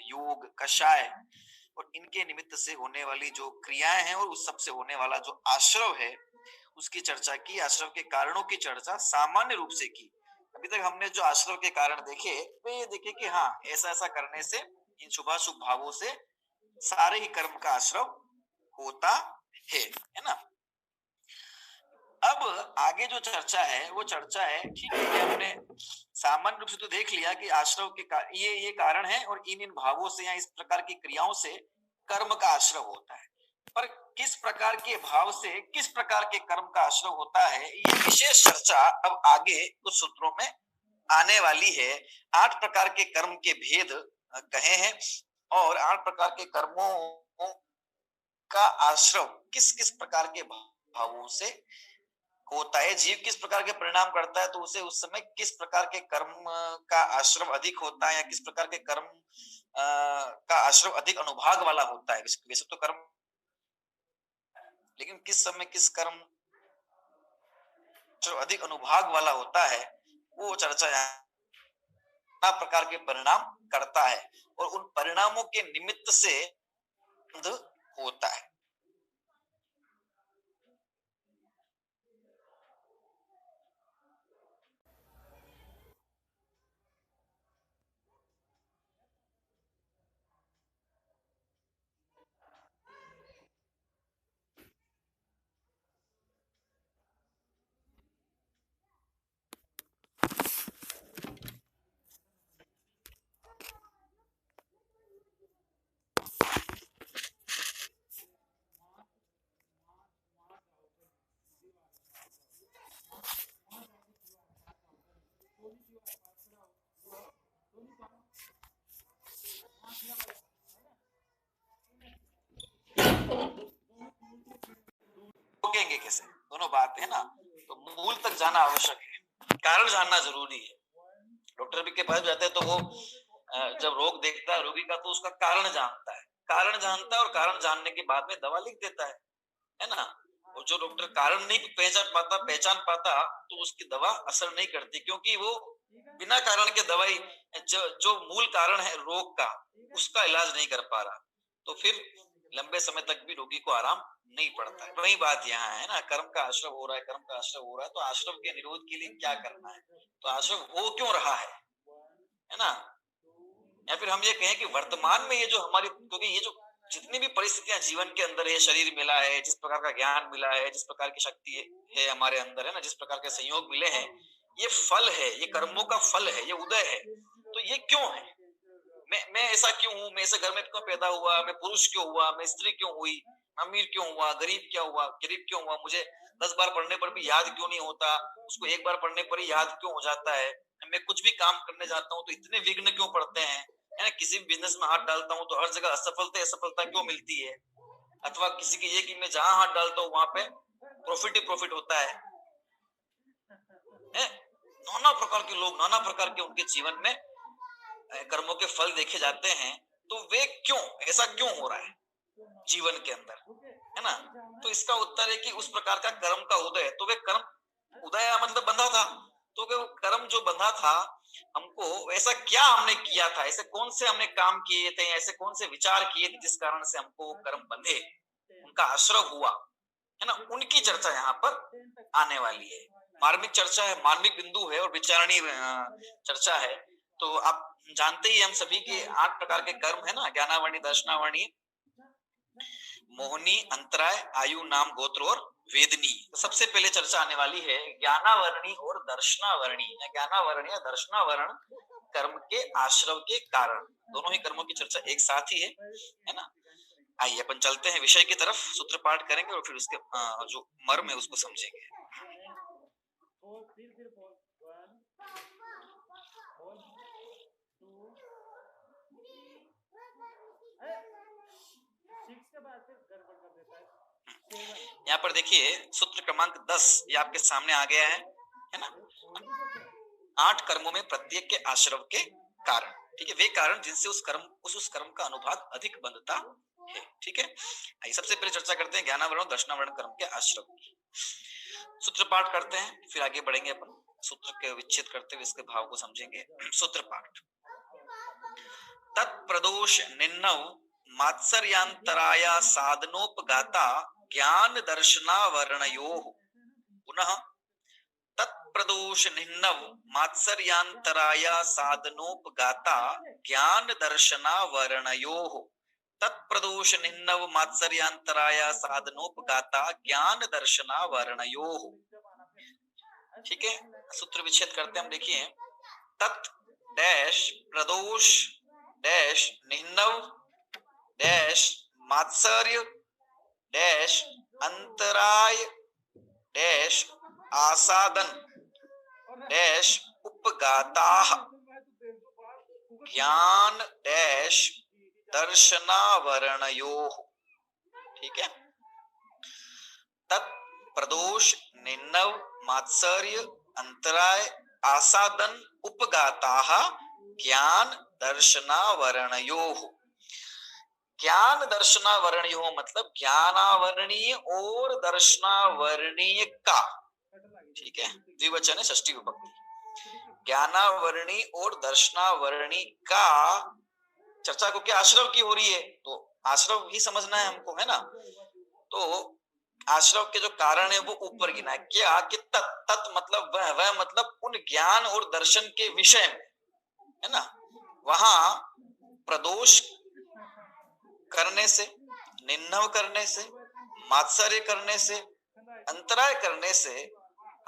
योग, कषाय और इनके निमित्त से होने वाली जो क्रियाएं हैं और उस सबसे होने वाला जो आश्रव है उसकी चर्चा की। आश्रव के कारणों की चर्चा सामान्य रूप से की। अभी तक हमने जो आश्रव के कारण देखे वे ये देखे कि हाँ, ऐसा ऐसा करने से, इन शुभाशुभ भावों से सारे ही कर्म का आश्रव होता है ना। अब आगे जो चर्चा है वो चर्चा है, ठीक है, हमने सामान्य रूप से तो देख लिया कि आश्रव के ये कारण है और इन भावों से या इस प्रकार की क्रियाओं से कर्म का आश्रव होता है। पर किस प्रकार के भाव से किस प्रकार के कर्म का आश्रव होता है, ये विशेष चर्चा अब आगे कुछ सूत्रों में आने वाली है। 8 प्रकार के कर्म के भेद कहे हैं और 8 प्रकार के कर्मों का आश्रव किस किस प्रकार के भावों से होता है। जीव किस प्रकार के परिणाम करता है तो उसे उस समय किस प्रकार के कर्म का आश्रम अधिक होता है या किस प्रकार के कर्म का आश्रम अधिक अनुभाग वाला होता है। वैसे तो कर्म, लेकिन किस समय किस कर्म जो अधिक अनुभाग वाला होता है वो चर्चा यहाँ प्रकार के परिणाम करता है और उन परिणामों के निमित्त से होता है। रोकेंगे कैसे, दोनों बात है ना। तो मूल तक जाना आवश्यक है, कारण जानना जरूरी है। डॉक्टर भी के पास जाते हैं तो वो जब रोग देखता है रोगी का तो उसका कारण जानता है, कारण जानता है और कारण जानने के बाद में दवा लिख देता है ना। और जो डॉक्टर कारण नहीं पहचान पाता तो उसकी दवा असर नहीं करती, क्योंकि वो बिना कारण के दवाई जो मूल कारण है रोग का उसका इलाज नहीं कर पा रहा, तो फिर लंबे समय तक भी रोगी को आराम नहीं पड़ता है। वही बात यहाँ है ना, कर्म का आश्रव हो रहा है, कर्म का आश्रव हो रहा है तो आश्रव के निरोध के लिए क्या करना है, तो आश्रव हो क्यों रहा है ना। या फिर हम ये कहें कि वर्तमान में ये जो हमारी, क्योंकि ये जो जितनी भी परिस्थितियां जीवन के अंदर है, शरीर मिला है, जिस प्रकार का ज्ञान मिला है, जिस प्रकार की शक्ति है हमारे अंदर है ना, जिस प्रकार के संयोग मिले हैं, ये फल है, ये कर्मों का फल है, ये उदय है। तो ये क्यों है, मैं ऐसा क्यों हूँ, मैं ऐसे घर में क्यों पैदा हुआ, मैं पुरुष क्यों हुआ, मैं स्त्री क्यों हुई, अमीर क्यों हुआ, गरीब क्या हुआ, गरीब क्यों हुआ, मुझे 10 बार पढ़ने पर भी याद क्यों नहीं होता, उसको एक बार पढ़ने पर ही याद क्यों हो जाता है, मैं कुछ भी काम करने जाता हूँ तो इतने विघ्न क्यों पड़ते हैं, है ना। किसी भी बिजनेस में हाथ डालता हूँ तो हर जगह असफलता क्यों मिलती है, अथवा किसी की ये कि मैं जहां हाथ डालता हूँ वहां पे प्रॉफिट ही प्रॉफिट होता है। नाना प्रकार के लोग, नाना प्रकार के उनके जीवन में कर्मों के फल देखे जाते हैं, तो वे क्यों, ऐसा क्यों हो रहा है जीवन के अंदर, है ना। तो इसका उत्तर है कि उस प्रकार का कर्म का उदय, तो वे कर्म उदय मतलब बंधा था, तो वो कर्म जो बंधा था हमको, ऐसा क्या हमने किया था, ऐसे कौन से हमने काम किए थे, ऐसे कौन से विचार किए थे जिस कारण से हमको कर्म बंधे, उनका आश्रय हुआ, है ना, उनकी चर्चा यहाँ पर आने वाली है। मार्मिक चर्चा है, मार्मिक बिंदु है और विचारणीय चर्चा है। तो आप जानते ही हम सभी के 8 प्रकार के कर्म है ना, ज्ञानावर्णी, दर्शनावर्णी, मोहनी, अंतराय, आयु, नाम, गोत्र और वेदनी। तो सबसे पहले चर्चा आने वाली है ज्ञानावर्णी और दर्शनावर्णी, या ज्ञानावरण या दर्शनावरण कर्म के आश्रव के कारण। दोनों ही कर्मों की चर्चा एक साथ ही है ना। आइए अपन चलते हैं विषय की तरफ, सूत्र पाठ करेंगे और फिर उसके जो मर्म है उसको समझेंगे। यहाँ पर देखिए सूत्र क्रमांक 10 ये आपके सामने आ गया है ना। 8 कर्मों में प्रत्येक के आश्रव के कारण, ठीक है, वे कारण जिनसे उस कर्म का अनुभाग अधिक बंधता है, ठीक है। आइए सबसे पहले चर्चा करते हैं ज्ञानावरण और दर्शनावरण कर्म के आश्रव। सूत्र पाठ करते हैं फिर आगे बढ़ेंगे अपन, सूत्र के विच्छेद करते हुए इसके भाव को समझेंगे। सूत्र पाठ। तत्प्रदोष निन्नव मात्सर्यांतराया साधनोपगाता ज्ञान दर्शनावरणयोः। पुनः तत्प्रदोष निन्नव मात्सर्यांतराया साधनोपगाता ज्ञान दर्शनावरणयोः। तत्प्रदोष निन्नव मात्सर्यांतराया साधनोपगाता ज्ञान दर्शनावरणयोः। ठीक है, सूत्र विच्छेद करते हम। देखिए, तत् डैश प्रदोष डैश निन्नव डैश मात्सर्य डैश अंतराय डैश आसादन डैश उपगाताः ज्ञान डैश दर्शनावरणयोः। ठीक है, तत्प्रदोष निन्नव मात्सर्य अंतराय आसादन उपगाताः ज्ञान दर्शनावरणयोः। ज्ञान दर्शनावरणयोः मतलब ज्ञानावरणीय और दर्शनावरणीय का। ठीक है, द्विवचन है, षष्ठी विभक्ति। ज्ञानावरणी और दर्शनावरणी का चर्चा को क्या आश्रव की हो रही है, तो आश्रव ही समझना है हमको, है ना। तो आश्रव के जो कारण है वो ऊपर गिना है। क्या कि तत् मतलब वह मतलब उन ज्ञान और दर्शन के विषय में, है ना। वहां प्रदोष करने से, निन्नव करने से, मात्सर्य करने से, अंतराय करने से,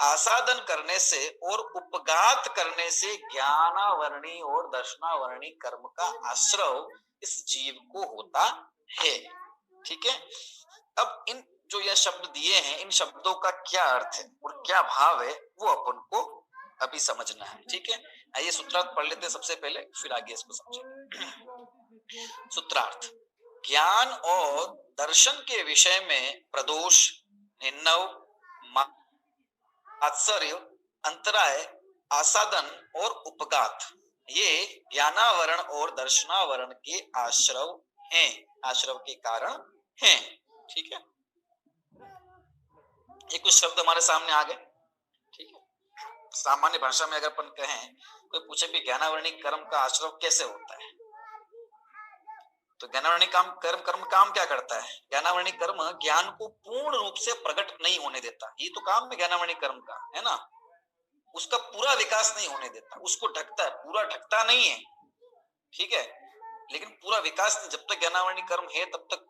आसादन करने से और उपगात करने से ज्ञानावरणी और दर्शनावरणी कर्म का आश्रव इस जीव को होता है। ठीक है, अब इन जो यह शब्द दिए हैं, इन शब्दों का क्या अर्थ है और क्या भाव है वो अपन को अभी समझना है। ठीक है, आइए सूत्रार्थ पढ़ लेते हैं सबसे पहले, फिर आगे इसको समझेंगे। सूत्रार्थ, ज्ञान और दर्शन के विषय में प्रदोष, निन्नव, मात्सर्य, अंतराय, आसादन और उपगात ये ज्ञानावरण और दर्शनावरण के आश्रव हैं, आश्रव के कारण हैं। ठीक है, ये कुछ शब्द हमारे सामने आ गए। ठीक है, सामान्य भाषा में अगर अपन कहें, कोई पूछे भी ज्ञानावरणी कर्म का आश्रव कैसे होता है, तो ज्ञानावरणी कर्म काम क्या करता है। ज्ञानावरणी कर्म ज्ञान को पूर्ण रूप से प्रकट नहीं होने देता, ये तो काम है ज्ञानावरणी कर्म का, है ना। उसका पूरा विकास नहीं होने देता, उसको ढकता है, पूरा ढकता नहीं है। ठीक है, लेकिन पूरा विकास नहीं, जब तक ज्ञानावरणी कर्म है तब तक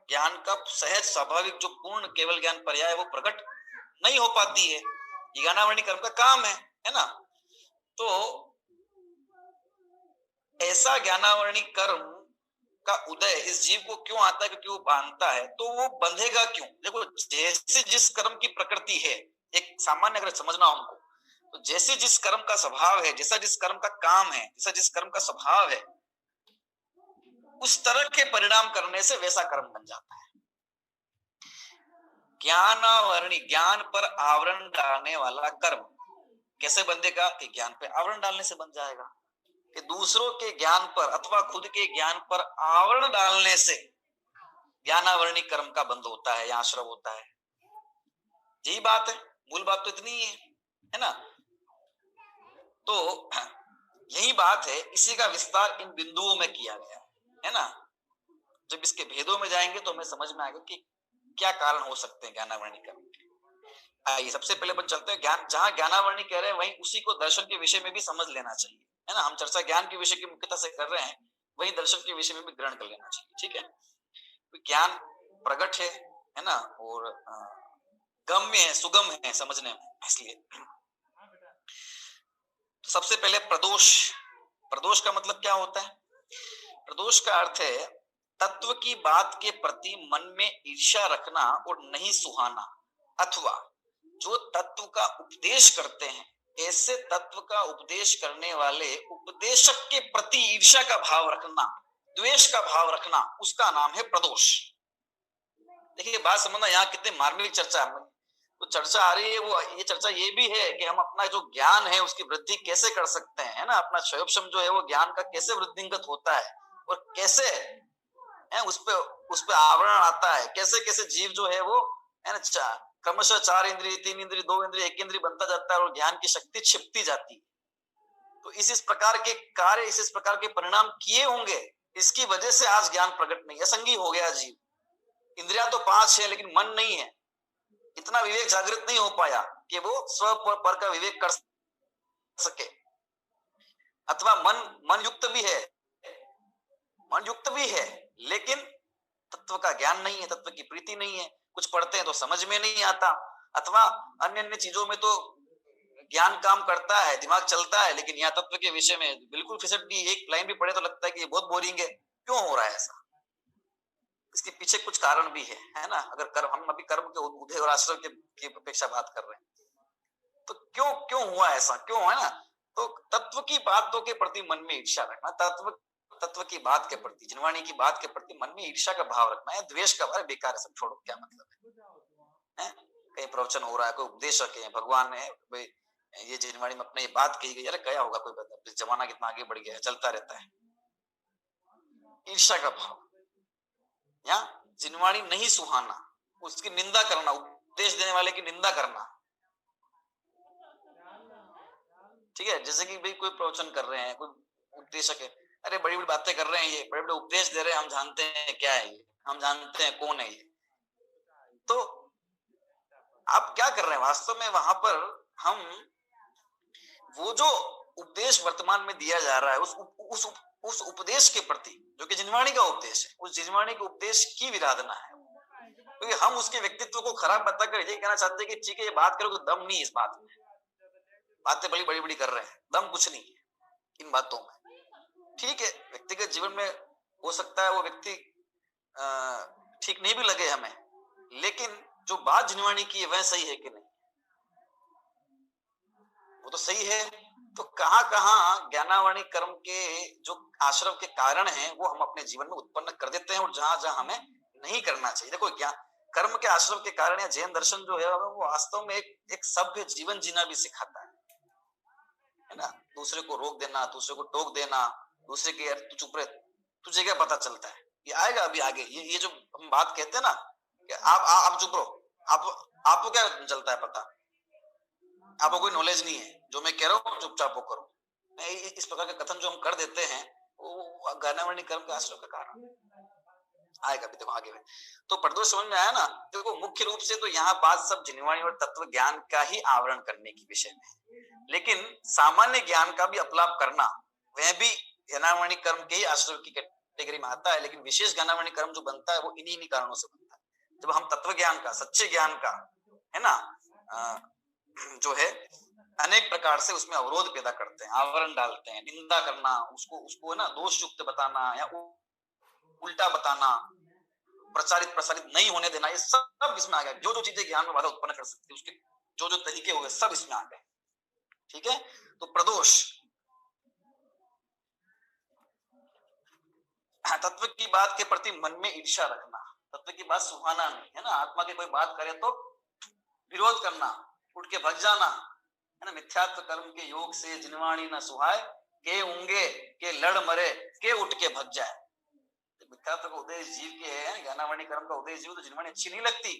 ज्ञान का सहज स्वाभाविक जो पूर्ण केवल ज्ञान पर्याय वो प्रकट नहीं हो पाती है। ये ज्ञानावरणी कर्म का काम है ना। तो ऐसा ज्ञानावरणी कर्म का उदय इस जीव को क्यों आता है, क्योंकि वो बांधता है। तो वो बंधेगा क्यों, देखो जैसे जिस कर्म की प्रकृति है, एक सामान्य अगर समझना हमको, तो जैसे जिस कर्म का स्वभाव है, जैसा जिस कर्म का काम है, जैसा जिस कर्म का स्वभाव है, उस तरह के परिणाम करने से वैसा कर्म बन जाता है। ज्ञानावरणी, ज्ञान पर आवरण डालने वाला कर्म कैसे बंधेगा, कि ज्ञान पे आवरण डालने से बन जाएगा, कि दूसरों के ज्ञान पर अथवा खुद के ज्ञान पर आवरण डालने से ज्ञानावरणी कर्म का बंध होता है या आश्रव होता है। यही बात है, मूल बात तो इतनी ही है ना। तो यही बात है, इसी का विस्तार इन बिंदुओं में किया गया है ना। जब इसके भेदों में जाएंगे तो हमें समझ में आएगा कि क्या कारण हो सकते हैं ज्ञानावरणी कर्म के। आइए सबसे पहले अपन चलते हैं ज्ञान, जहां ज्ञानावरणी कह रहे हैं वहीं उसी को दर्शन के विषय में भी समझ लेना चाहिए, है ना। हम चर्चा ज्ञान के विषय की मुख्यता से कर रहे हैं, वहीं दर्शन के विषय में भी ग्रहण कर लेना चाहिए। ठीक है, ज्ञान प्रकट है ना, और गम्य है, सुगम है समझने में, इसलिए तो सबसे पहले प्रदोष। प्रदोष का मतलब क्या होता है। प्रदोष का अर्थ है तत्व की बात के प्रति मन में ईर्ष्या रखना और नहीं सुहाना, अथवा जो तत्व का उपदेश करते हैं ऐसे तत्व का उपदेश करने वाले उपदेशक के प्रति ईर्ष्या का भाव रखना, द्वेष का भाव रखना, उसका नाम है प्रदोष। देखिए बात समझना, यहाँ कितनी मार्मिक चर्चा है। तो चर्चा आ रही है वो, ये चर्चा ये भी है कि हम अपना जो ज्ञान है उसकी वृद्धि कैसे कर सकते हैं, है ना। अपना क्षयोपशम जो है वो ज्ञान का कैसे वृद्धिंगत होता है और कैसे है उस पे आवरण आता है, कैसे कैसे जीव जो है वो है ना क्रमशः 4 इंद्रिय, 3 इंद्रिय, 2 इंद्रिय, 1 इंद्रिय बनता जाता है और ज्ञान की शक्ति छिपती जाती है। तो इस प्रकार के कार्य, इस प्रकार के परिणाम किए होंगे, इसकी वजह से आज ज्ञान प्रकट नहीं है, असंगी हो गया जीव। इंद्रियां तो 5 है लेकिन मन नहीं है, इतना विवेक जागृत नहीं हो पाया कि वो स्व पर का विवेक कर सके। अथवा मन युक्त भी है, मन युक्त भी है लेकिन तत्व का ज्ञान नहीं है, तत्व की प्रीति नहीं है। कुछ पढ़ते हैं तो समझ में नहीं आता, अथवा अन्य अन्य चीजों में तो ज्ञान काम करता है, दिमाग चलता है, लेकिन यहाँ तत्व के विषय में बिल्कुल फिसट भी, एक लाइन भी पढ़े तो लगता है कि ये बहुत बोरिंग है। क्यों हो रहा है ऐसा? इसके पीछे कुछ कारण भी है ना। अगर कर्म, हम अभी कर्म के उदय और आश्रम की अपेक्षा बात कर रहे हैं, तो क्यों क्यों हुआ ऐसा, क्यों है ना। तो तत्व की बातों के प्रति मन में ईर्ष्या रखना, तत्व की बात के प्रति, जिनवाणी की बात के प्रति मन में ईर्ष्या का भाव रखना है, द्वेष का भाव, बेकार है, सब छोड़ो, क्या मतलब है? कहीं प्रवचन हो रहा है, कोई उपदेशक है, भगवान है, भाई ये जिनवाणी में अपने ये बात कही गई, अरे क्या होगा, कोई बता, जमाना कितना आगे बढ़ गया है, चलता रहता है। ईर्ष्या का भाव, या जिनवाणी नहीं सुहाना, उसकी निंदा करना, उपदेश देने वाले की निंदा करना। ठीक है, जैसे कि भाई कोई प्रवचन कर रहे हैं, कोई उपदेशक है, अरे बड़ी बड़ी बातें कर रहे हैं, ये बड़े बड़े उपदेश दे रहे हैं, हम जानते हैं क्या है ये, हम जानते हैं कौन है ये। तो आप क्या कर रहे हैं वास्तव में वहां पर? हम वो जो उपदेश वर्तमान में दिया जा रहा है, उस उपदेश के प्रति, जो कि जिनवाणी का उपदेश है, उस जिनवाणी के उपदेश की विराधना है। क्योंकि हम उसके व्यक्तित्व को खराब बताकर ये कहना चाहते हैं कि ठीक है, ये बात करो, दम नहीं इस बात में, बातें बड़ी बड़ी बड़ी कर रहे हैं, दम कुछ नहीं है इन बातों में। ठीक है, व्यक्तिगत जीवन में हो सकता है वो व्यक्ति ठीक नहीं भी लगे हमें, लेकिन जो बात जिनवाणी की है वह सही है कि नहीं? वो तो सही है। तो कहां कहां ज्ञानावाणी कर्म के जो आश्रम के कारण हैं वो हम अपने जीवन में उत्पन्न कर देते हैं, और जहां जहां हमें नहीं करना चाहिए। देखो, ज्ञान कर्म के आश्रम के कारण या जैन दर्शन जो है वो वास्तव में एक सभ्य जीवन जीना भी सिखाता है ना। दूसरे को रोक देना, दूसरे को टोक देना, दूसरे के, यार तू चुप रहे, तुझे क्या पता चलता है, ये आएगा अभी आगे। ये जो हम बात कहते हैं ना कि आप चुप रहो, आपको क्या चलता है पता, आपको कोई नॉलेज नहीं है, जो मैं कह रहा हूँ चुपचाप वो करो। इस प्रकार के कथन जो हम कर देते हैं वो ज्ञानावाणी कर्म के आश्रय का कारण आएगा भी। देखो आगे में तो प्रदोष समझ में आया ना। देखो मुख्य रूप से तो यहाँ बात सब जिनवाणी और तत्व ज्ञान का ही आवरण करने की विषय में, लेकिन सामान्य ज्ञान का भी अपलाप करना वह भी ज्ञानावाणी कर्म के ही आश्रय की कैटेगरी में आता है। लेकिन विशेष ज्ञानावाणी कर्म जो बनता है वो इन्हीं कारणों से बनता है। जब हम तत्व ज्ञान का, सच्चे ज्ञान का, है ना, जो है अनेक प्रकार से उसमें अवरोध पैदा करते हैं, आवरण डालते हैं, निंदा करना, उसको है ना दोष युक्त बताना या उल्टा बताना, प्रसारित नहीं होने देना, ये सब इसमें आ गया। जो जो चीजें ज्ञान में बाधा उत्पन्न कर सकती है, उसके जो जो तरीके हुए सब इसमें आ गए। ठीक है, तो प्रदोष, तत्व की बात के प्रति मन में ईर्ष्या रखना, तत्व की बात सुहाना नहीं, है ना। आत्मा की कोई बात करे तो विरोध करना, उठ के भग जाना, है ना। मिथ्यात्व कर्म के योग से जिनवाणी न सुहाए, के ऊंगे के लड़ मरे, के उठ के भग जाए। मिथ्यात्व का उदय जीव के है, ज्ञानावाणी कर्म का उदय जीव, तो जिनवाणी अच्छी नहीं लगती।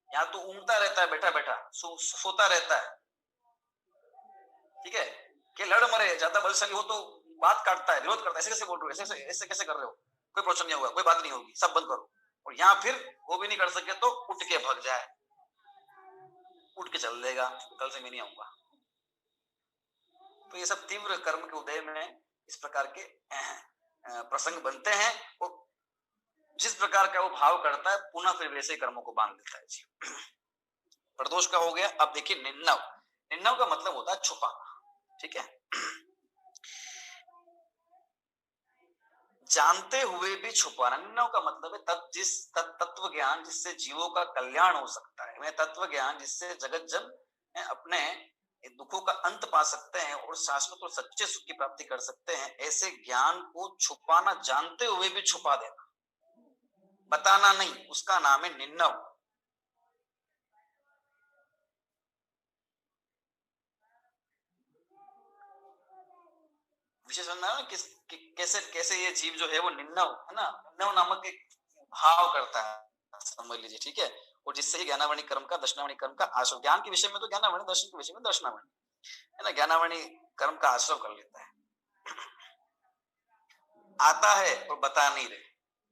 यहाँ तो ऊँगता रहता है, बैठा बैठा सोता रहता है। ठीक है, कि लड़ मरे, ज्यादा बलशाली हो तो बात काटता है, विरोध करता है, ऐसे कैसे बोल रहे हो, ऐसे कैसे कर रहे हो, कोई प्रश्न नहीं होगा, कोई बात नहीं होगी, सब बंद करो। और यहाँ फिर वो भी नहीं कर सके तो उठ के भग जाए, उठ के चल देगा, कल से मैं नहीं आऊंगा। तो ये सब तीव्र कर्म के उदय में इस प्रकार के प्रसंग बनते हैं। और जिस प्रकार का वो भाव करता है पुनः फिर वैसे कर्मों को बांध देता है जीव। प्रदोष का हो गया। अब देखिए निन्नव, निन्नव का मतलब होता है छुपाना। ठीक है, जानते हुए भी छुपाना। निन्नव का मतलब है तत्व ज्ञान जिससे जीवों का कल्याण हो सकता है, वह तत्व ज्ञान जिससे जगत जन अपने दुखों का अंत पा सकते हैं और शाश्वत और सच्चे सुख की प्राप्ति कर सकते हैं, ऐसे ज्ञान को छुपाना, जानते हुए भी छुपा देना, बताना नहीं, उसका नाम है निन्नव। विशेष कैसे कैसे ये जीव जो है वो निन्नव, है ना, निन्नव नामक एक भाव करता है, समझ लीजिए। ठीक है, और जिससे ही ज्ञानावाणी कर्म का, दर्शनावाणी कर्म का आश्रय, ज्ञान के विषय में तो ज्ञानावाणी, दर्शन के विषय में दर्शनावाणी, है ना, ज्ञानामणि कर्म का आश्रय कर लेता है, आता है और बता नहीं रहे,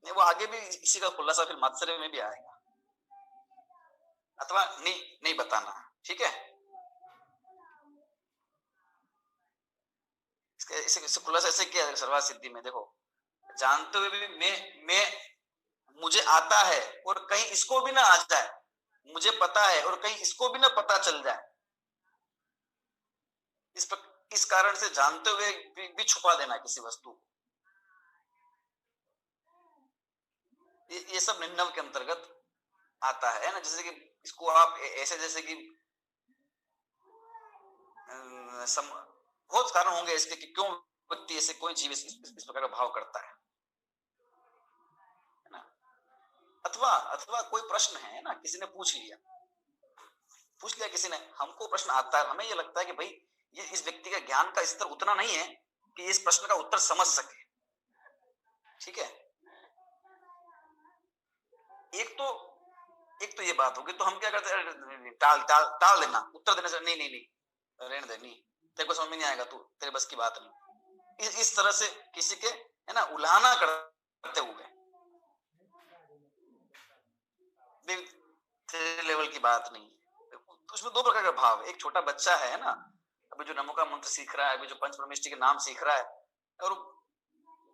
नहीं वो आगे भी इसी का खुलासा फिर मात्सर्य में भी आएगा, अथवा नहीं बताना, ठीक है। इसे खुलासा ऐसे किया सर्वा सिद्धि में, देखो जानते हुए भी मैं मुझे आता है और कहीं इसको भी ना आ जाए, मुझे पता है और कहीं इसको भी ना पता चल जाए, इस कारण से जानते हुए भी छुपा देना किसी वस्तु को, ये सब निन्नव के अंतर्गत आता है ना। जैसे कि इसको आप ऐसे, जैसे कि बहुत कारण होंगे इसके कि क्यों व्यक्ति ऐसे, कोई जीव इस प्रकार का भाव करता है ना। अथवा कोई प्रश्न है ना, किसी ने पूछ लिया किसी ने, हमको प्रश्न आता है, हमें ये लगता है कि भाई ये इस व्यक्ति का ज्ञान का स्तर उतना नहीं है कि इस प्रश्न का उत्तर समझ सके, ठीक है। एक तो ये बात होगी, तो हम क्या करते हैं, टाल देना, उत्तर देने से नहीं रहने दे, नहीं तेरे को समझ में नहीं आएगा, तू तेरे बस की बात नहीं, इस तरह से किसी के, है ना, उल्हाना करते हुए, तेरे लेवल की बात नहीं है। तो उसमें दो प्रकार का भाव, एक छोटा बच्चा है ना, अभी जो नमो का मंत्र सीख रहा है, अभी जो पंच परमेष्टि के नाम सीख रहा है, और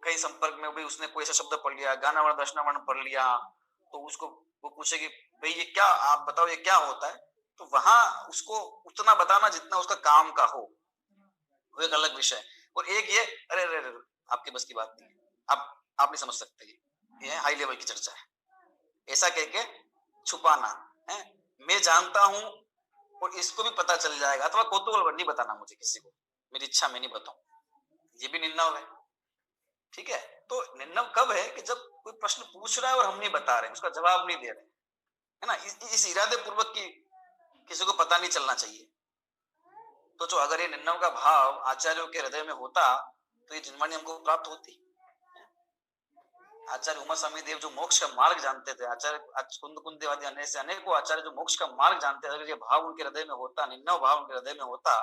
कई संपर्क में भी उसने कोई ऐसा शब्द पढ़ लिया, गाना वर्ण दर्शना वर्ण पढ़ लिया, तो उसको वो पूछेगी भाई ये क्या, आप बताओ ये क्या होता है, तो वहां उसको उतना बताना जितना उसका काम का हो, वो एक अलग विषय। और एक ये, अरे अरे अरे आपके बस की बात नहीं है, आप नहीं समझ सकते, ये हाई लेवल की चर्चा है, ऐसा कह के छुपाना है, मैं जानता हूं और इसको भी पता चल जाएगा, अथवा कौतूहल नहीं बताना मुझे किसी को, मेरी इच्छा मैं नहीं बताऊं, ये भी निन्नव है, ठीक है। तो निन्नव कब है कि जब कोई प्रश्न पूछ रहा है और हम नहीं बता रहे, उसका जवाब नहीं दे रहे, है ना, इस इरादे पूर्वक की किसी को पता नहीं चलना चाहिए। तो जो अगर ये निन्नव का भाव आचार्यों के हृदय में होता, तो ये जिनवाणी हमको प्राप्त होती। आचार्य उमा स्वामी देव जो मोक्ष का मार्ग जानते थे, आचार्य कुंद कुंदेवादी अनेकों आचार्य जो मोक्ष का मार्ग जानते थे, अगर ये भाव उनके हृदय में होता, निन्नव भाव उनके हृदय में होता,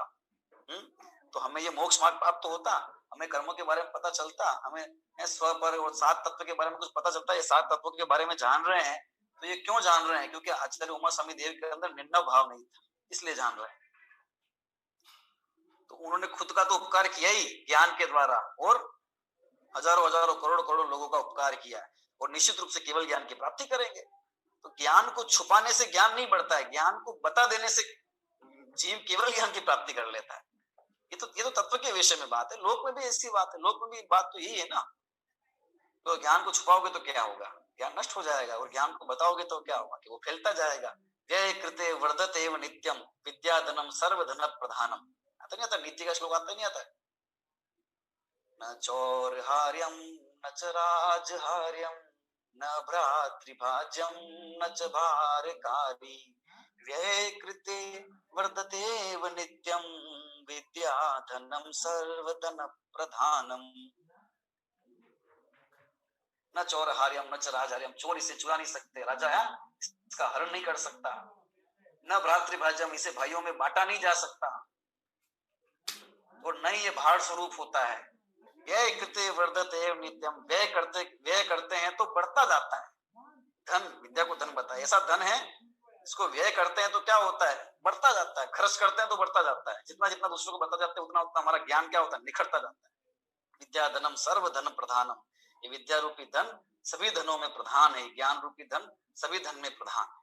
तो हमें ये मोक्ष मार्ग प्राप्त होता, हमें कर्मों के बारे में पता चलता, हमें स्व पर और सात तत्व के बारे में कुछ पता चलता। ये सात तत्वों के बारे में जान रहे हैं, तो ये क्यों जान रहे हैं, क्योंकि आचार्य उमा स्वामी देव के अंदर निन्नव भाव नहीं था, इसलिए जान रहे हैं। तो उन्होंने खुद का तो उपकार किया ही ज्ञान के द्वारा, और हजारों हजारों करोड़ करोड़ लोगों का उपकार किया है, और निश्चित रूप से केवल ज्ञान की प्राप्ति करेंगे। तो ज्ञान को छुपाने से ज्ञान नहीं बढ़ता है, ज्ञान को बता देने से जीव केवल ज्ञान की प्राप्ति कर लेता है। ये तो तत्व के विषय में बात है, लोक में भी ऐसी बात है, लोक में भी बात तो यही है ना। तो ज्ञान को छुपाओगे तो क्या होगा, ज्ञान नष्ट हो जाएगा, और ज्ञान को बताओगे तो क्या होगा कि वो फैलता जाएगा। व्यय कृते वर्धते एव नित्यम विद्याधनम सर्वधन प्रधानम, आता नहीं आता, नीति का श्लोक आता नहीं आता, न चौर्हार्यम न च राजहार्यम न भ्रातृभाज्यम न च भारकारी व्यय कृते वर्धतेव नित्यम विद्याधनम सर्वधन प्रधानम। न चौरहार्यम न च राजहार्यम, चोर इसे चुरा नहीं सकते, राजा है इसका हरण नहीं कर सकता। न भ्रातृभाज्यम, इसे भाइयों में बांटा नहीं जा सकता, और न ही ये भार स्वरूप होता है। व्यय कृते वर्धते नित्यम, व्यय करते हैं तो बढ़ता जाता है। धन, विद्या को धन बताया, ऐसा धन है इसको व्यय करते हैं तो क्या होता है, बढ़ता जाता है, खर्च करते हैं तो बढ़ता जाता है, जितना जितना दूसरों को बताते जाते हैं उतना उतना हमारा ज्ञान क्या होता है, निखरता जाता है। विद्या धनम सर्व धन प्रधानम, ये विद्या रूपी धन सभी धनों में प्रधान है, ज्ञान रूपी धन सभी धन में प्रधान है।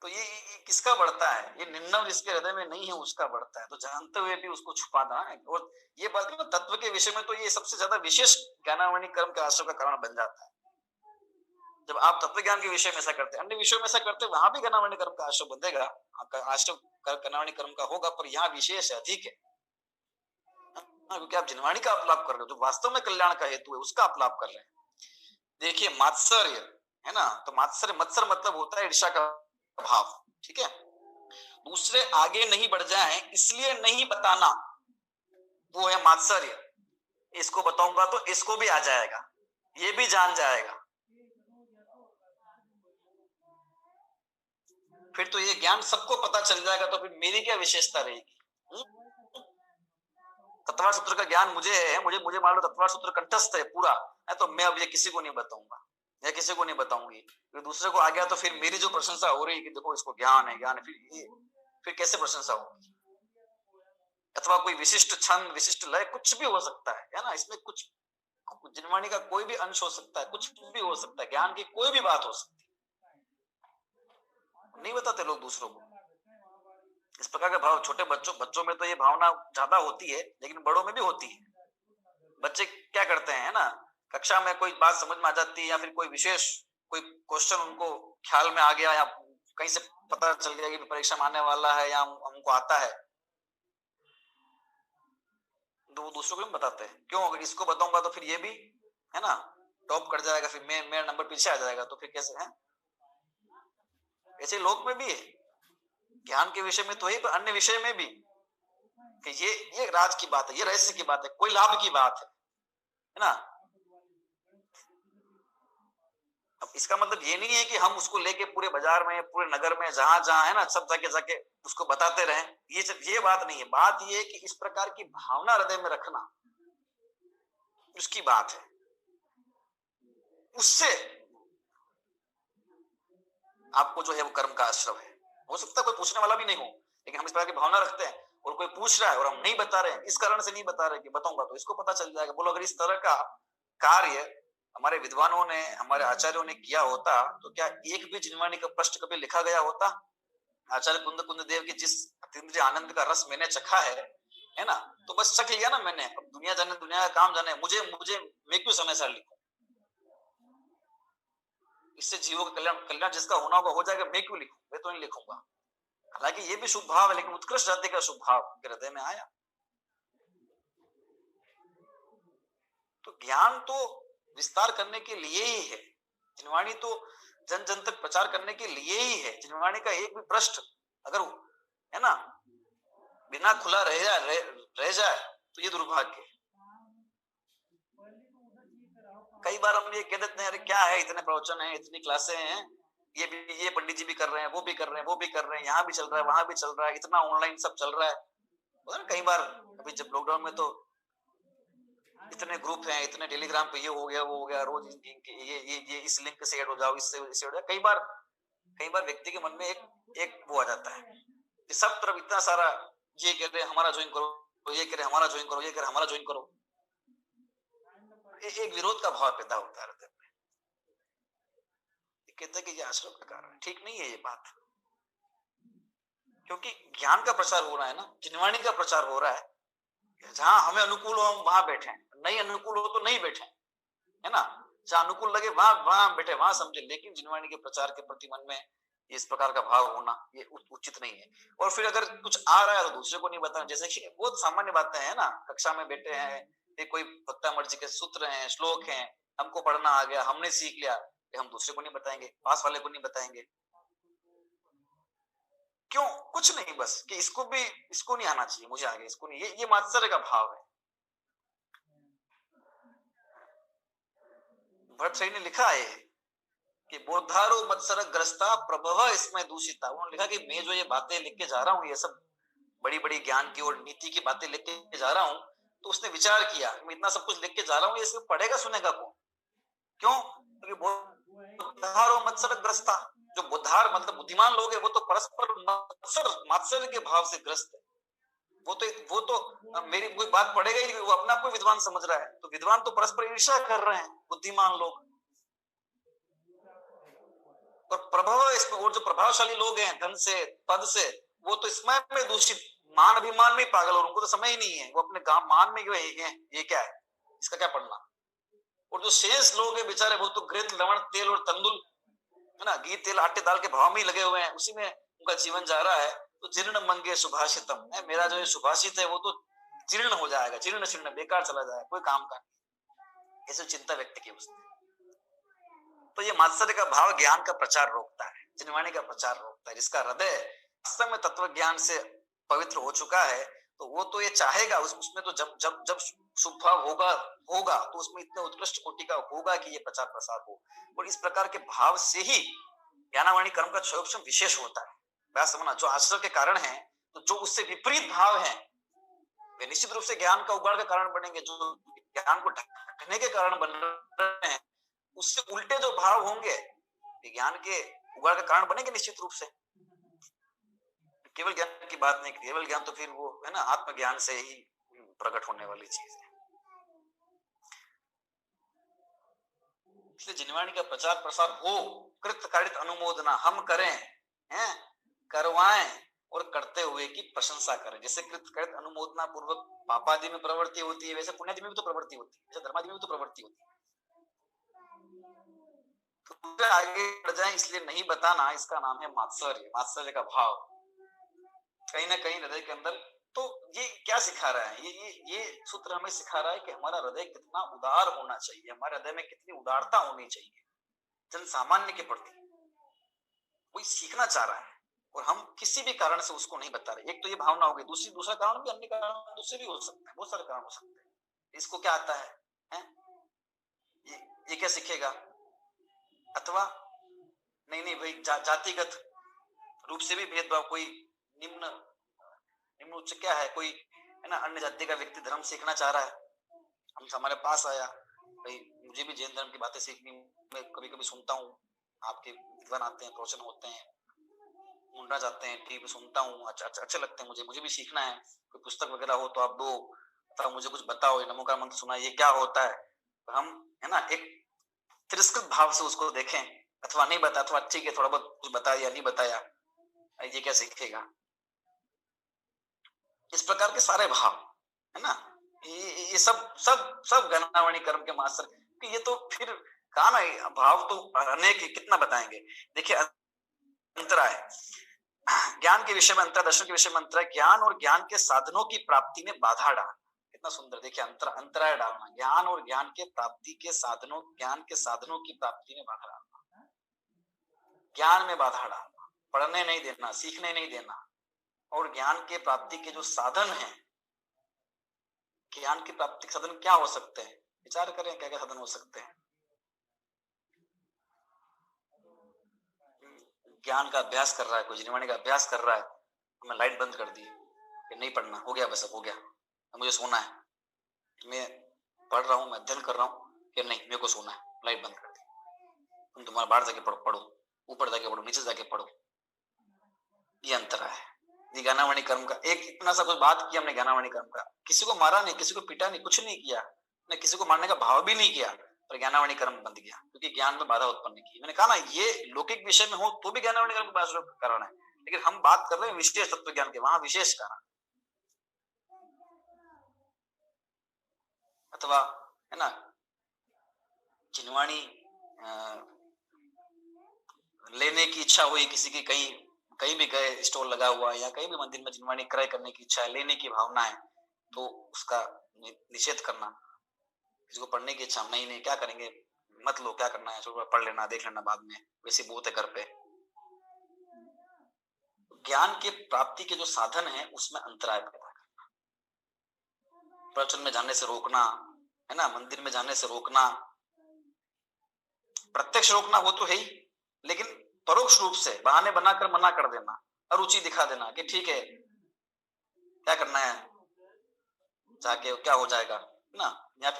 तो ये किसका बढ़ता है, ये निन्नव जिसके हृदय में नहीं है उसका बढ़ता है, तो जानते हुए भी उसको छुपाना है। और ये बात तत्व के विषय में तो ये सबसे ज्यादा विशेष ज्ञानावणी कर्म के आश्रय का कारण बन जाता है। जब आप तत्व ज्ञान के विषय में ऐसा करते हैं, अन्य विषयों में ऐसा करते हैं, वहां भी ज्ञानावणी कर्म का आश्रय बंधेगा, आपका आश्रय ज्ञानावणी कर्म का होगा, पर यहाँ विशेष है, अधिक है, क्योंकि आप जिनवाणी का अपलाप कर रहे हो, जो वास्तव में कल्याण का हेतु है उसका अपलाप कर रहे हैं। देखिए मात्सर्य है ना, तो मात्सर्य, मत्सर मतलब होता है ईर्ष्या का भाव, ठीक है, दूसरे आगे नहीं बढ़ जाए इसलिए नहीं बताना, वो है मात्सर्य। इसको बताऊंगा तो इसको भी आ जाएगा, ये भी जान जाएगा, फिर तो ये ज्ञान सबको पता चल जाएगा, तो फिर मेरी क्या विशेषता रहेगी? तत्वार सूत्र का ज्ञान मुझे है, मुझे मुझे मान लो तत्वार सूत्र कंठस्थ है पूरा है, तो मैं अब ये किसी को नहीं बताऊंगा या किसी को नहीं बताऊंगी। फिर दूसरे को आ गया तो फिर मेरी जो प्रशंसा हो रही है कि देखो इसको ज्ञान है, ज्ञान है, फिर कैसे प्रशंसा होगी? अथवा कोई विशिष्ट छंद, विशिष्ट लय, कुछ भी हो सकता है ना, इसमें कुछ जिनवाणी का कोई भी अंश हो सकता है, कुछ भी हो सकता है, ज्ञान की कोई भी बात हो सकती है, नहीं बताते लोग दूसरों को। इस प्रकार का भाव छोटे बच्चों में तो ये भावना ज्यादा होती है, लेकिन बड़ों में भी होती है। बच्चे क्या करते हैं ना, कक्षा में कोई बात समझ में आ जाती है या फिर कोई विशेष कोई क्वेश्चन उनको ख्याल में आ गया या कहीं से पता चल गया कि परीक्षा में आने वाला है या हमको आता है, तो वो दूसरों को भी बताते हैं। क्यों? अगर इसको बताऊंगा तो फिर ये भी है ना टॉप कर जाएगा, फिर मेरा नंबर पीछे आ जाएगा, तो फिर कैसे है? ऐसे लोक में भी है, ज्ञान के विषय में तो ही, पर अन्य विषय में भी कि ये राज की बात है, ये रहस्य की बात है, कोई लाभ की बात है ना। अब इसका मतलब ये नहीं है कि हम उसको लेके पूरे बाजार में, पूरे नगर में, जहां जहां है ना, सब जाके जाके उसको बताते रहें, ये बात नहीं है। बात ये है कि इस प्रकार की भावना हृदय में रखना, उसकी बात है। उससे आपको जो है वो कर्म का आश्रय है। हो सकता है कोई पूछने वाला भी नहीं हो, लेकिन हम इस प्रकार की भावना रखते हैं और कोई पूछ रहा है और हम नहीं बता रहे हैं, इस कारण से नहीं बता रहे कि बताऊंगा तो इसको पता चल जाएगा। बोलो अगर इस तरह का कार्य हमारे विद्वानों ने, हमारे आचार्यों ने किया होता तो क्या एक भी जिनवाणी का प्रश्न कभी लिखा गया होता? आचार्य कुंद देव की जिस अतीन्द्रिय आनंद का रस मैंने चखा है ना, तो बस चख लिया ना मैंने। अब दुनिया जाने, दुनिया का काम जाने, मुझे मैं क्यों समय सार लिखूं? इससे जीवों का कल्याण जिसका होना होगा हो जाएगा, मैं क्यों लिखूं? मैं तो नहीं लिखूंगा। हालांकि ये भी शुभ भाव है, लेकिन उत्कृष्ट जाति का शुभ भाव हृदय में आया। तो ज्ञान तो विस्तार करने के लिए ही है, जिनवाणी तो जन जन तक प्रचार करने के लिए ही है। जिनवाणी का एक भी पृष्ठ अगर है ना बिना खुला रह जाए तो ये दुर्भाग्य है। कई बार हम ये कह देते हैं, अरे क्या है, इतने प्रवचन हैं, इतनी क्लासें हैं, ये पंडित जी भी कर रहे हैं, वो भी कर रहे हैं, वो भी कर रहे हैं, यहाँ भी चल रहा है, वहां भी चल रहा है, इतना ऑनलाइन सब चल रहा है। कई बार अभी जब लॉकडाउन में तो इतने ग्रुप हैं, इतने टेलीग्राम पे ये हो गया, वो हो गया, रोज ये इस लिंक से ऐड हो जाओ, इससे ऐड हो जाओ। कई बार व्यक्ति के मन में एक वो आ जाता है कि सब तरफ इतना सारा ये कह रहे हमारा ज्वाइन करो, ये कह रहे हमारा ज्वाइन करो, ये कह रहे हमारा ज्वाइन करो, एक विरोध का भाव पैदा होता है हृदय में। कहते हैं कि ये आश्रम का कारण है, ठीक नहीं है ये बात, क्योंकि ज्ञान का प्रचार हो रहा है ना, जिनवाणी का प्रचार हो रहा है। जहां हमें अनुकूल हो हम वहां बैठे, नहीं अनुकूल हो तो नहीं बैठे, है ना। जहां अनुकूल लगे वहां बैठे, वहां समझे, लेकिन जिनवाणी के प्रचार के प्रति मन में इस प्रकार का भाव होना ये उचित नहीं है। और फिर अगर कुछ आ रहा है तो दूसरे को नहीं बताना, जैसे कि बहुत सामान्य बातें हैं ना, कक्षा में बैठे हैं, ये कोई भक्तामृत जी के सूत्र हैं, श्लोक हैं, हमको पढ़ना आ गया, हमने सीख लिया, हम दूसरे को नहीं बताएंगे, पास वाले को नहीं बताएंगे। क्यों? कुछ नहीं, बस कि इसको नहीं आना चाहिए, मुझे आगे इसको नहीं, ये मात्सर्य का भाव है। भट्ट ने लिखा है कि बोधारो मत्सर ग्रस्ता प्रभव इसमें दूषिता। उन्होंने लिखा कि मैं जो ये बातें लिख के जा रहा हूँ, ये सब बड़ी बड़ी ज्ञान की और नीति की बातें लिख के जा रहा हूँ, तो उसने विचार किया मैं इतना सब कुछ लिख के जा रहा हूँ, ये सब पढ़ेगा सुनेगा कौन? क्यों? क्योंकि बोधारो मत्सर ग्रस्ता, जो बुद्धार मतलब बुद्धिमान लोग हैं, वो तो परस्पर मात्सर्य के भाव से ग्रस्त है। वो तो मेरी कोई बात पढ़ेगा ही नहीं, वो अपने आप को विद्वान समझ रहा है। तो विद्वान तो परस्पर ईर्ष्या कर रहे हैं, बुद्धिमान लोग। और प्रभाव इसमें, और जो प्रभावशाली लोग हैं धन से, पद से, वो तो इसमें में दूषित, मान अभिमान में पागल, और उनको तो समय ही नहीं है, वो अपने गांव मान में ये क्या है, इसका क्या पढ़ना। और जो शेष लोग हैं बेचारे, वो तो घृत लवण तेल और तंदुल है ना, घी तेल आटे दाल के भाव में ही लगे हुए हैं, उसी में उनका जीवन जा रहा है। तो जीर्ण मंगे सुभाषितम है, मेरा जो सुभाषित है वो तो जीर्ण हो जाएगा, जीर्ण शीर्ण बेकार चला जाएगा, कोई काम का नहीं, ऐसी चिंता व्यक्ति की उसने। तो ये मात्सर्य का भाव ज्ञान का प्रचार रोकता है, जिनवाणी का प्रचार रोकता है। जिसका हृदय वास्तव में तत्व ज्ञान से पवित्र हो चुका है, तो वो तो ये चाहेगा, उसमें तो जब शुभ भाव होगा तो उसमें इतने उत्कृष्ट कोटि का होगा कि ये प्रचार प्रसार हो। और इस प्रकार के भाव से ही ज्ञानावाणी कर्म का क्षयोक्षम विशेष होता है। बात समझना, जो आश्रय के कारण है, तो जो उससे विपरीत भाव है वे निश्चित रूप से ज्ञान का उगाड़ का कारण बनेंगे। जो ज्ञान को ढकने के कारण बन रहे हैं, उससे उल्टे जो भाव होंगे ज्ञान के उगाड़ का कारण बनेंगे निश्चित रूप से। केवल ज्ञान की बात नहीं, केवल ज्ञान तो फिर वो है ना आत्मज्ञान से ही प्रकट होने वाली चीज है। इसलिए जिनवाणी का प्रचार प्रसार हो, कृत कारित अनुमोदना हम करें, हैं, करवाएं और करते हुए की प्रशंसा करें। जैसे कृत कारित अनुमोदना पूर्वक पापादि में प्रवृत्ति होती है, वैसे पुण्यादि में भी तो प्रवृत्ति होती है, वैसे धर्मादि में भी तो प्रवृत्ति होती है। तो आगे बढ़ जाए इसलिए नहीं बताना, इसका नाम है मात्सर्य, मात्सर्य का भाव कहीं ना कहीं हृदय के अंदर। तो ये क्या सिखा रहा है, ये सूत्र हमें सिखा रहा है कि हमारा हृदय कितना उदार होना चाहिए, हमारे हृदय में कितनी उदारता होनी चाहिए जन सामान्य के प्रति। कोई सीखना चाह रहा है और हम किसी भी कारण से उसको नहीं बता रहे, एक तो ये भावना हो गई, दूसरा कारण भी, अन्य कारण दूसरे भी हो सकते हैं, बहुत सारे कारण हो सकते हैं। इसको क्या आता है? ये क्या सीखेगा? अथवा नहीं भाई जातिगत रूप से भी भेदभाव, कोई निम्न उच्च क्या है, कोई है ना अन्य जाति का व्यक्ति धर्म सीखना चाह रहा है, हम हमारे पास आया, भाई मुझे भी जैन धर्म की बातें सीखनी, मैं कभी कभी सुनता हूँ, आपके विद्वान आते हैं, प्रवचन होते हैं, मुंडा जाते हैं, टीवी सुनता हूँ, अच्छे लगते हैं, मुझे भी सीखना है, कोई पुस्तक वगैरह हो तो आप दो, अथवा मुझे कुछ बताओ, ये नमोकार मंत्र सुना, ये क्या होता है। तो हम है ना एक तिरस्कृत भाव से उसको देखें, अथवा नहीं बता, अथवा ठीक है थोड़ा बहुत कुछ बताया या नहीं बताया, ये क्या सीखेगा। इस प्रकार के सारे भाव है ना, ये सब गणावणी कर्म के मास्टर, ये तो फिर कहा ना भाव तो अनेक, कितना बताएंगे। देखिए अंतराय ज्ञान के विषय में, अंतर दर्शन के विषय में अंतराय, ज्ञान और ज्ञान के साधनों की प्राप्ति में बाधा डालना, कितना सुंदर। देखिए अंतराय डालना, ज्ञान और ज्ञान के प्राप्ति के साधनों, ज्ञान के साधनों की प्राप्ति में बाधा डालना, ज्ञान में बाधा डालना, पढ़ने नहीं देना, सीखने नहीं देना। और ज्ञान के प्राप्ति के जो साधन हैं, ज्ञान की प्राप्ति के साधन क्या हो सकते हैं, विचार करें क्या क्या साधन हो सकते हैं। ज्ञान का अभ्यास कर रहा है कोई, जिनवाणी का अभ्यास कर रहा है, मैं लाइट बंद कर दी कि नहीं पढ़ना, हो गया बस अब हो गया, मुझे सोना है, मैं पढ़ रहा हूँ, मैं अध्ययन कर रहा हूँ कि नहीं मेरे को सोना है, लाइट बंद कर दी, तुम तुम्हारा बाहर जाके पढ़ो, ऊपर जाके पढ़ो, नीचे जाके पढ़ो। ये अंतर है ज्ञानावणी कर्म का। एक इतना सा कुछ बात किया हमने ज्ञानावणी कर्म का, किसी को मारा नहीं, किसी को पीटा नहीं, कुछ नहीं किया, ने किसी को मारने का भाव भी नहीं किया, पर ज्ञानावणी कर्म बंद किया क्योंकि ज्ञान में बाधा उत्पन्न की। मैंने कहा ना ये लौकिक विषय में हो तो भी ज्ञानावणी कर्म का कारण है, लेकिन हम बात कर रहे हैं विशेष तत्व ज्ञान के, वहां विशेष कारण। अथवा है ना जिनवाणी लेने की इच्छा हुई किसी की, कहीं भी गए, स्टॉल लगा हुआ है या कहीं भी मंदिर में जिनवाणी क्रय करने की इच्छा है, लेने की भावना है, तो उसका निषेध करना। किसी को पढ़ने की इच्छा, नहीं क्या करेंगे, मत लो, क्या करना है, पढ़ लेना, देख लेना बाद में, वैसे बहुत है घर पे। ज्ञान के प्राप्ति के जो साधन है उसमें अंतराय पैदा करना, प्रवचन में जाने से रोकना, है ना, मंदिर में जाने से रोकना, प्रत्यक्ष रोकना वो तो है ही, लेकिन परोक्ष रूप से बहाने बनाकर मना कर देना, अरुचि दिखा देना कि ठीक है क्या करना है, जाके क्या हो जाएगा ना, या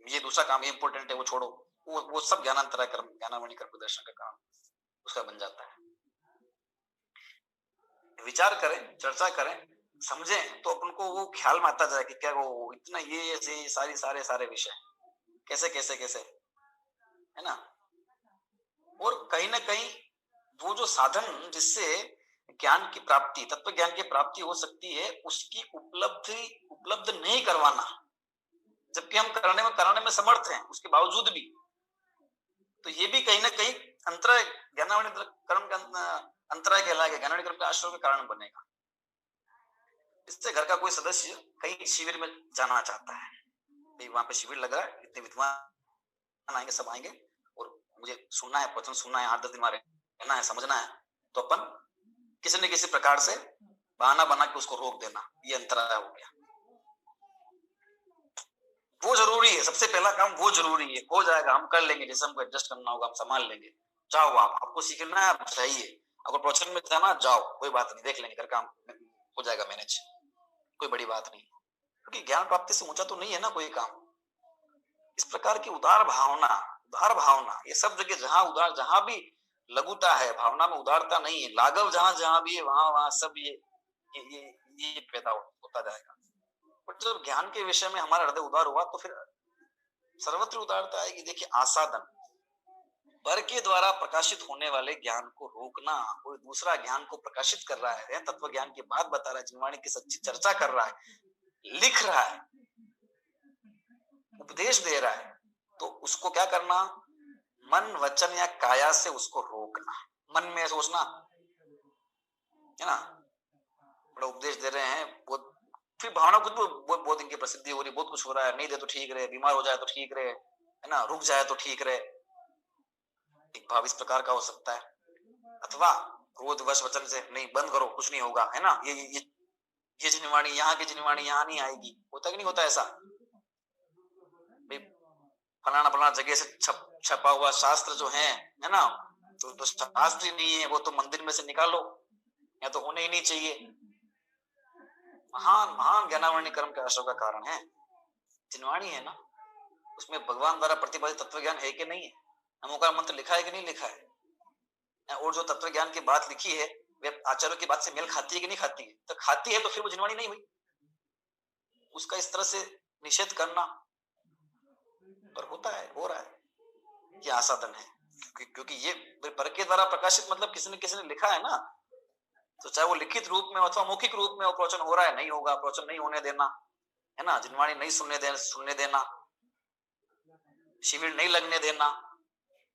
ये दूसरा काम इंपोर्टेंट है वो छोड़ो, वो सब ज्ञानांतराय कर्म, ज्ञानावणी कर्म दर्शन का काम उसका बन जाता है। विचार करें, चर्चा करें, समझें, तो अपन को वो ख्याल में आता जाए कि क्या वो इतना ये सारे विषय कैसे कैसे कैसे है ना। और कहीं ना कहीं वो जो साधन जिससे ज्ञान की प्राप्ति, तत्व ज्ञान की प्राप्ति हो सकती है, उसकी उपलब्ध नहीं करवाना, जबकि हम कराने में समर्थ हैं उसके बावजूद भी, तो ये भी कहीं ना कहीं अंतराय, ज्ञानावणी कर्म का अंतराय कहलाएगा, ज्ञानावणी कर्म का आश्रय का कारण बनेगा। इससे घर का कोई सदस्य कहीं शिविर में जाना चाहता है, वहां पे शिविर लग रहा है, इतने विद्वान आएंगे, सब आएंगे और मुझे सुनना है, वचन सुनना है, 8-10 दिन रहना है, समझना है, तो अपन किसी न किसी प्रकार से बहाना बना के उसको रोक देना, ये अंतराय हो गया। वो जरूरी है, सबसे पहला काम वो जरूरी है, हो जाएगा, हम कर लेंगे, जैसे हमको एडजस्ट करना होगा हम संभाल लेंगे, जाओ आपको सीखना है, आप चाहिए, अगर प्रवचन में जाना जाओ, कोई बात नहीं, देख लेंगे, घर काम हो जाएगा मैनेज, कोई बड़ी बात नहीं, क्योंकि ज्ञान प्राप्ति से ऊंचा तो नहीं है ना कोई काम। इस प्रकार की उदार भावना ये सब जगह जहां उदार, जहां भी लघुता है, भावना में उदारता नहीं है, लाघव जहां जहां भी है, वहां सब ये पैदा होता जाएगा। पर जब ज्ञान के विषय में हमारा हृदय उदार हुआ तो फिर सर्वत्र उदारता आएगी। देखिए, आसादन, पर के द्वारा प्रकाशित होने वाले ज्ञान को रोकना, कोई दूसरा ज्ञान को प्रकाशित कर रहा है, तत्व ज्ञान की बात बता रहा है, जिनवाणी की सच्ची चर्चा कर रहा है, लिख रहा है, उपदेश दे रहा है, तो उसको क्या करना, मन वचन या काया से उसको रोकना। मन में सोचना है ना, बड़ा उपदेश दे रहे हैं, बहुत फिर भावना कुछ बहुत दिन की प्रसिद्धि हो रही, बहुत कुछ हो रहा है, नहीं दे तो ठीक रहे, बीमार हो जाए तो ठीक रहे, है ना, रुक जाए तो ठीक रहे, एक भाव इस प्रकार का हो सकता है। अथवा क्रोध वश वचन से, नहीं बंद करो, कुछ नहीं होगा, है ना, ये जिनवाणी, यहाँ की जिनवाणी यहाँ नहीं आएगी, होता कि नहीं होता ऐसा, फलाना फलाना जगह से छपा हुआ शास्त्र जो है ना, तो शास्त्र ही नहीं है, वो तो मंदिर में से निकालो, या तो होने ही नहीं चाहिए। महान महान ज्ञानावरणी कर्म के आश्रय का कारण है जिनवाणी है ना, उसमें भगवान द्वारा प्रतिपादित तत्व ज्ञान है कि नहीं है, नमोकार मंत्र लिखा है कि नहीं लिखा है, और जो तत्व ज्ञान की बात लिखी है वे आचार्यों की बात से मेल खाती है कि नहीं खाती है, तो खाती है तो फिर वो जिनवाणी नहीं हुई। उसका इस तरह से निषेध करना पर होता है, हो रहा है, ये आसादन है, क्योंकि ये पर के द्वारा प्रकाशित मतलब किसी ने लिखा है ना, तो चाहे वो लिखित रूप में अथवा मौखिक रूप में वो प्रवचन हो रहा है, नहीं होगा, प्रवचन नहीं होने देना, है ना, जिनवाणी नहीं सुनने देना, शिविर नहीं लगने देना,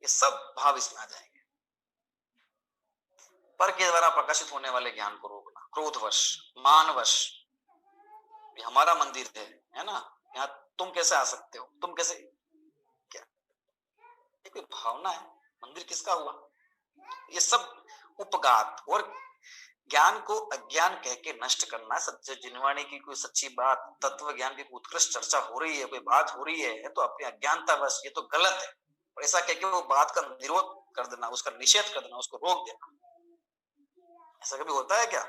ये सब भाव इसमें आ जाएंगे। पर के द्वारा प्रकाशित होने वाले ज्ञान को रोकना, क्रोधवश, मानवश, ये हमारा मंदिर है ना, यहाँ तुम कैसे आ सकते हो, तुम कैसे, क्या कोई भावना है, मंदिर किसका हुआ, ये सब उपघात और ज्ञान को अज्ञान कह के नष्ट करना। सत्य जिनवाणी की कोई सच्ची बात, तत्व ज्ञान की उत्कृष्ट चर्चा हो रही है, कोई बात हो रही है, तो अपनी अज्ञानता बस ये तो गलत है, और ऐसा कह के वो बात का विरोध कर देना, उसका निषेध कर देना, उसको रोक देना, ऐसा कभी होता है क्या?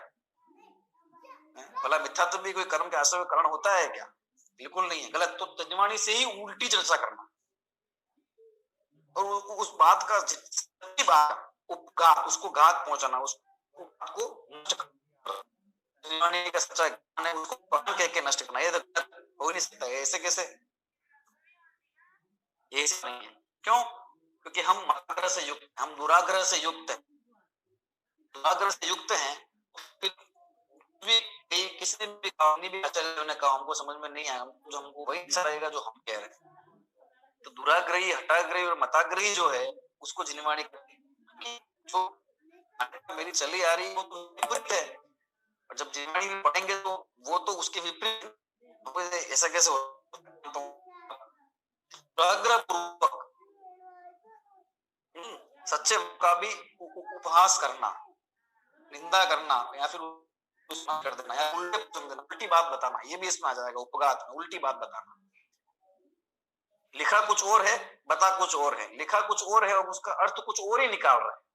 भला मिथ्या तो भी कोई कर्म के आश्रय कारण होता है क्या? बिल्कुल नहीं है, गलत। तो तजवाणी से ही उल्टी चर्चा करना और उस बात का उपघात, उसको घात पहुंचाना, उसको का सच्चा ज्ञान है उसको कह के नष्ट करना, ये तो हो नहीं सकता है। ऐसे कैसे? ये नहीं है। क्यों? क्योंकि हम मताग्रह से युक्त, हम दुराग्रह से युक्त है, दुराग्रह से युक्त हैं। किसी ने भी कहा, नहीं भी आचार्यों ने कहा, हमको समझ में नहीं आया, हमको वही अच्छा रहेगा जो हम कह रहे हैं। तो दुराग्रही, हटाग्रही और मताग्रही जो है उसको जिनवाणी जो मेरी चली आ रही है वो तो विपरीत है, और जब जिनवाणी में पढ़ेंगे तो वो तो उसके विपरीत, ऐसा कैसे हो? तो पूर्वक सच्चे का भी उपहास करना, निंदा करना, या फिर कर देना, या उल्टी बात बताना, ये भी इसमें आ जाएगा। उपघात में उल्टी बात बताना, लिखा कुछ और है, बता कुछ और है, लिखा कुछ और है और उसका अर्थ कुछ और ही निकाल रहा है।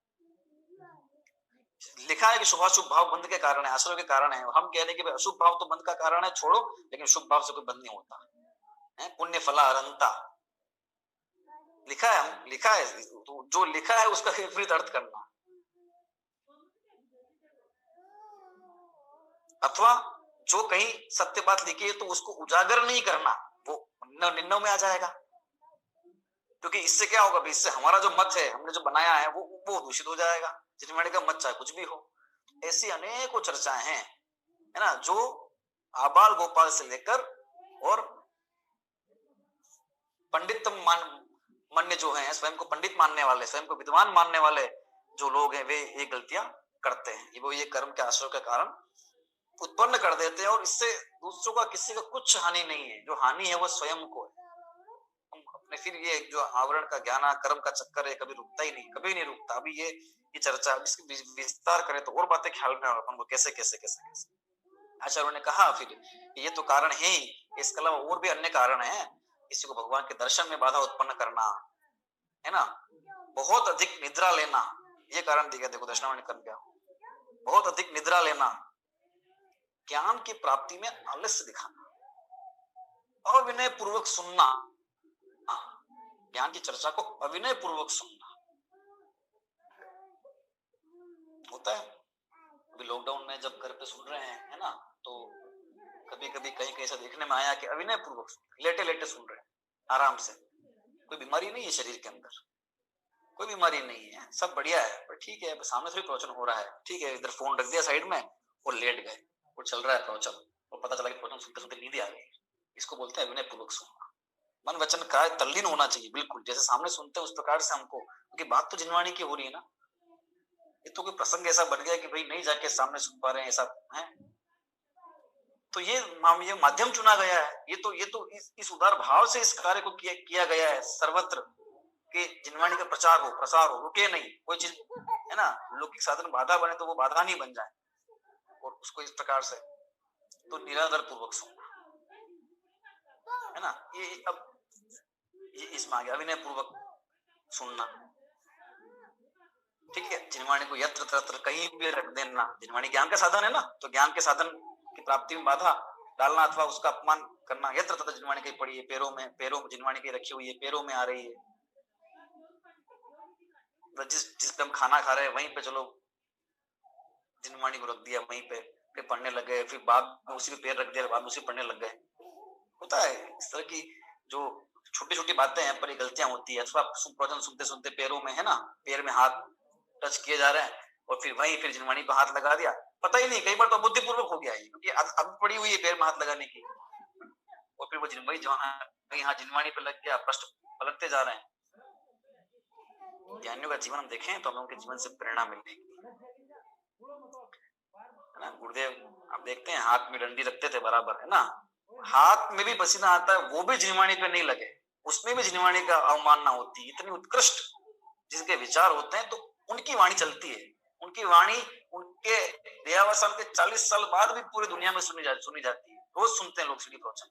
लिखा है कि शुभाशुभ भाव बंध के कारण है, आश्रय के कारण है, हम कह रहे कि अशुभ भाव तो बंध का कारण है, छोड़ो, लेकिन शुभ भाव से कोई बंध नहीं होता है। पुण्य फला अरंता लिखा है, हम लिखा है, तो जो लिखा है उसका विपरीत अर्थ करना, अथवा जो कहीं सत्य बात लिखी है तो उसको उजागर नहीं करना, वो निन्नों में आ जाएगा। क्योंकि इससे क्या होगा, इससे हमारा जो मत है, हमने जो बनाया है वो दूषित हो जाएगा। जिनवाणी का मत चाहे कुछ भी हो। ऐसी अनेकों चर्चाएं हैं, है ना, जो आबाल गोपाल से लेकर और पंडित मान्य जो हैं, स्वयं को पंडित मानने वाले, स्वयं को विद्वान मानने वाले जो लोग हैं, वे ये गलतियां करते हैं। वो ये कर्म के आश्रय के कारण उत्पन्न कर देते हैं, और इससे दूसरों का, किसी का कुछ हानि नहीं है। जो हानि है वो स्वयं को है। अपने फिर ये जो आवरण का ज्ञान कर्म का चक्कर है, कभी रुकता ही नहीं, कभी नहीं रुकता। अभी ये चर्चा, इसकी विस्तार करें तो और बातें ख्याल में अपन को कैसे कैसे कैसे कैसे। आचार्यों ने कहा फिर ये तो कारण है ही, इसके अलावा और भी अन्य कारण है। किसी को भगवान के दर्शन में बाधा उत्पन्न करना, है ना, बहुत अधिक निद्रा लेना, ये कारण दिया, देखो दक्षिणावर्णी कर्म क्या, बहुत अधिक निद्रा लेना, ज्ञान की प्राप्ति में आलस्य दिखाना, अविनय पूर्वक सुनना, ज्ञान की चर्चा को अविनय पूर्वक सुनना होता है। अभी लॉकडाउन में जब घर पे सुन रहे हैं, है ना, तो कभी कभी कहीं कहीं ऐसा देखने में आया कि अविनय पूर्वक लेटे लेटे सुन रहे हैं आराम से, कोई बीमारी नहीं है शरीर के अंदर, कोई बीमारी नहीं है, सब बढ़िया है, पर ठीक है सामने से भी प्रवचन हो रहा है, ठीक है, इधर फोन रख दिया साइड में और लेट गए, वो चल रहा है प्रवचन और पता चला कि प्रवचन सुनते सुनते नींद आ गई। इसको बोलते हैं अविनय पूर्वक सुनना। मन वचन काय तल्लीन होना चाहिए, बिल्कुल जैसे सामने सुनते हैं उस प्रकार से हमको, क्योंकि बात तो जिनवाणी की हो रही है ना, ये तो कोई प्रसंग ऐसा बन गया कि भाई नहीं जाके सामने सुन पा रहे हैं ऐसा है, तो ये माध्यम चुना गया है, ये तो इस उदार भाव से इस कार्य को किया गया है सर्वत्र, कि जिनवाणी का प्रचार हो, प्रसार हो, रुके नहीं कोई चीज, है ना, लौकिक साधन बाधा बने तो वो बाधा नहीं बन जाए, और उसको इस प्रकार से तो निरादर पूर्वक सुनना, है ना, ये अब ये इसमें आ गया अविनय पूर्वक सुनना, ठीक है। जिनवाणी को यत्र तत्र कहीं भी रख देना, जिनवाणी ज्ञान का साधन है ना, तो ज्ञान के साधन की प्राप्ति में बाधा डालना अथवा उसका अपमान करना, यत्र तत्र जिनवाणी कहीं पड़ी है, पैरों में जिनवाणी कहीं रखी हुई है, पैरों में आ रही है, जिस पे हम खाना खा रहे हैं वहीं पे चलो जिनवाणी को रख दिया, वहीं पे फिर पढ़ने लग गए, फिर बाद में उसी पे पैर रख दिया, बाद में उसी पढ़ने लग गए, होता है इस तरह की जो छोटी छोटी बातें हैं पर ये गलतियां होती है, अथवा प्रवचन सुनते सुनते पैरों में, है ना, पैर में हाथ टच किए जा रहे हैं और फिर जिनवाणी पे हाथ लगा दिया, पता ही नहीं, कई बार तो बुद्धिपूर्वक हो गया है क्योंकि अब पड़ी हुई है पैर में हाथ लगाने की, और फिर वो जिनवाणी यहाँ जिनवाणी पे लग गया, प्रश्न पलटते जा रहे हैं। ज्ञानियों का जीवन हम देखें तो हमें उनके जीवन से प्रेरणा मिलेगी, है ना। गुरुदेव आप देखते हैं हाथ में डंडी रखते थे बराबर, है ना, हाथ में भी पसीना आता है, वो भी जिनवाणी पे नहीं लगे, उसमें भी जिनवाणी का अवमानना होती है, इतनी उत्कृष्ट जिनके विचार होते हैं तो उनकी वाणी चलती है, उनकी वाणी उनके देहावसान के 40 साल बाद भी पूरी दुनिया में सुनी जाती है, रोज सुनते हैं लोग सीढ़ी प्रवचन,